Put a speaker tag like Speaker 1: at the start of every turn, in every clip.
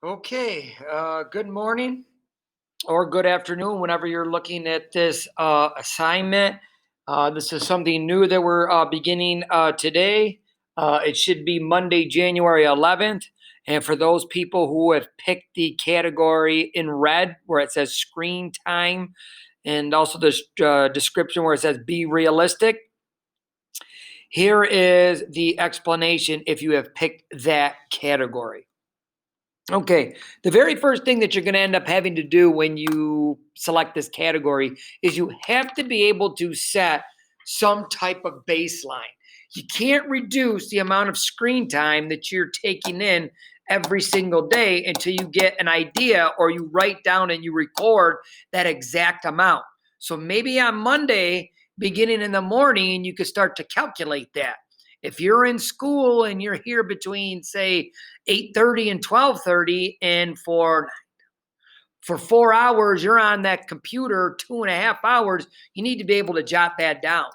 Speaker 1: Okay, good morning or good afternoon whenever you're looking at this assignment. This is something new that we're beginning today. It should be Monday, January 11th. And for those people who have picked the category in red where it says screen time and also the description where it says be realistic, here is the explanation if you have picked that category. Okay, the very first thing that you're going to end up having to do when you select this category is you have to be able to set some type of baseline. You can't reduce the amount of screen time that you're taking in every single day until you get an idea or you write down and you record that exact amount. So maybe on Monday, beginning in the morning, you could start to calculate that. If you're in school and you're here between, say, 8:30 and 12:30, and for 4 hours you're on that computer, 2.5 hours, you need to be able to jot that down.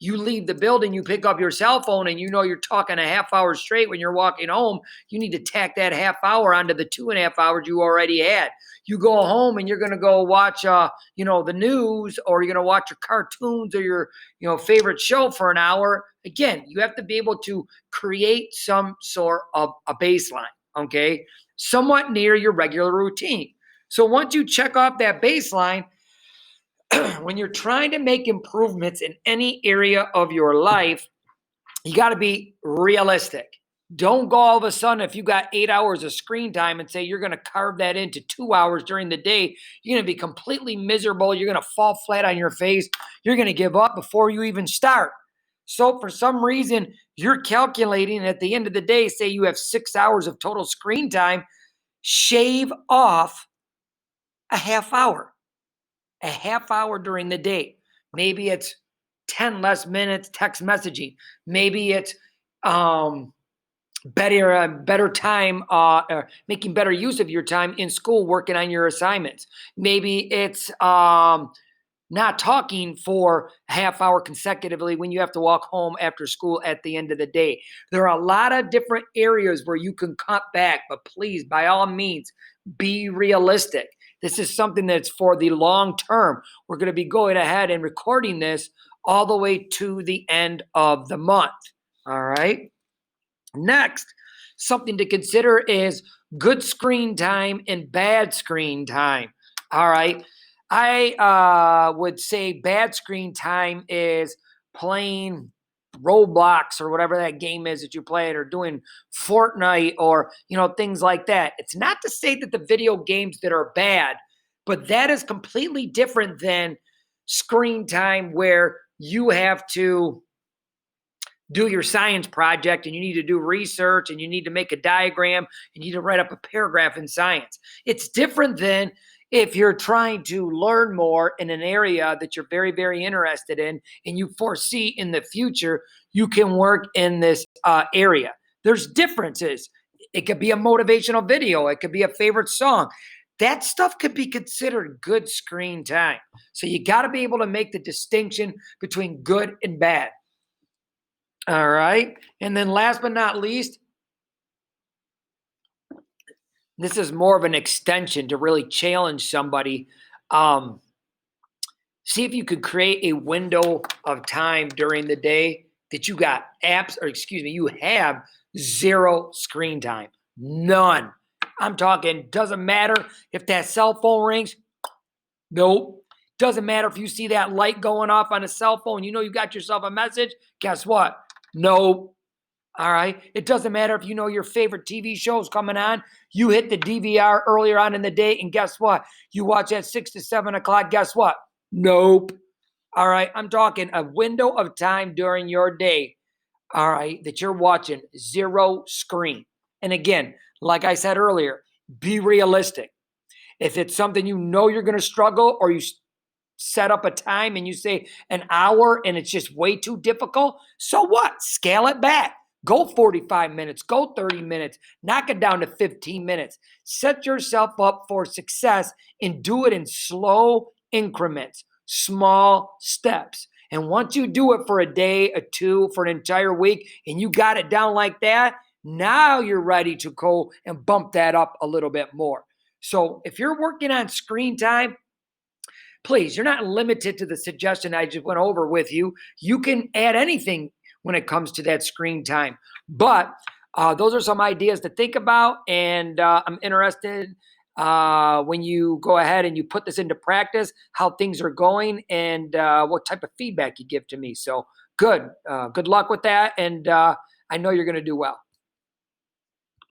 Speaker 1: You leave the building, you pick up your cell phone, and you know you're talking a half hour straight when you're walking home. You need to tack that half hour onto the 2.5 hours you already had. You go home and you're going to go watch the news, or you're going to watch your cartoons or your favorite show for an hour. Again, you have to be able to create some sort of a baseline, okay, somewhat near your regular routine. So once you check off that baseline, when you're trying to make improvements in any area of your life, you got to be realistic. Don't go all of a sudden, if you got 8 hours of screen time, and say you're going to carve that into 2 hours during the day. You're going to be completely miserable. You're going to fall flat on your face. You're going to give up before you even start. So for some reason, you're calculating at the end of the day, say you have 6 hours of total screen time, shave off a half hour during the day. Maybe it's 10 less minutes text messaging. Maybe it's better time, making better use of your time in school working on your assignments. Maybe it's not talking for a half hour consecutively when you have to walk home after school at the end of the day. There are a lot of different areas where you can cut back, but please, by all means, be realistic. This is something that's for the long term. We're going to be going ahead and recording this all the way to the end of the month. All right. Next, something to consider is good screen time and bad screen time. All right. I would say bad screen time is playing Roblox or whatever that game is that you play, or doing Fortnite, or things like that. It's not to say that the video games that are bad, but that is completely different than screen time where you have to do your science project and you need to do research and you need to make a diagram and you need to write up a paragraph in science. It's different than if you're trying to learn more in an area that you're very, very interested in and you foresee in the future you can work in this area. There's differences. It could be a motivational video. It could be a favorite song. That stuff could be considered good screen time. So you got to be able to make the distinction between good and bad. All right. And then last but not least, this is more of an extension to really challenge somebody. See if you could create a window of time during the day that you have zero screen time. None. I'm talking, doesn't matter if that cell phone rings. Nope. Doesn't matter if you see that light going off on a cell phone. You got yourself a message. Guess what? Nope. All right. It doesn't matter if your favorite TV show is coming on. You hit the DVR earlier on in the day, and guess what? You watch at 6 to 7 o'clock. Guess what? Nope. All right. I'm talking a window of time during your day, all right, that you're watching zero screen. And again, like I said earlier, be realistic. If it's something you're going to struggle, or you set up a time and you say an hour and it's just way too difficult, so what? Scale it back. Go 45 minutes, go 30 minutes, knock it down to 15 minutes. Set yourself up for success and do it in slow increments, small steps. And once you do it for a day, or two, for an entire week, and you got it down like that, Now you're ready to go and bump that up a little bit more. So if you're working on screen time, please, you're not limited to the suggestion I just went over with you. You can add anything when it comes to that screen time. But those are some ideas to think about. And I'm interested when you go ahead and you put this into practice, how things are going and what type of feedback you give to me. So good. Good luck with that. And I know you're going to do well.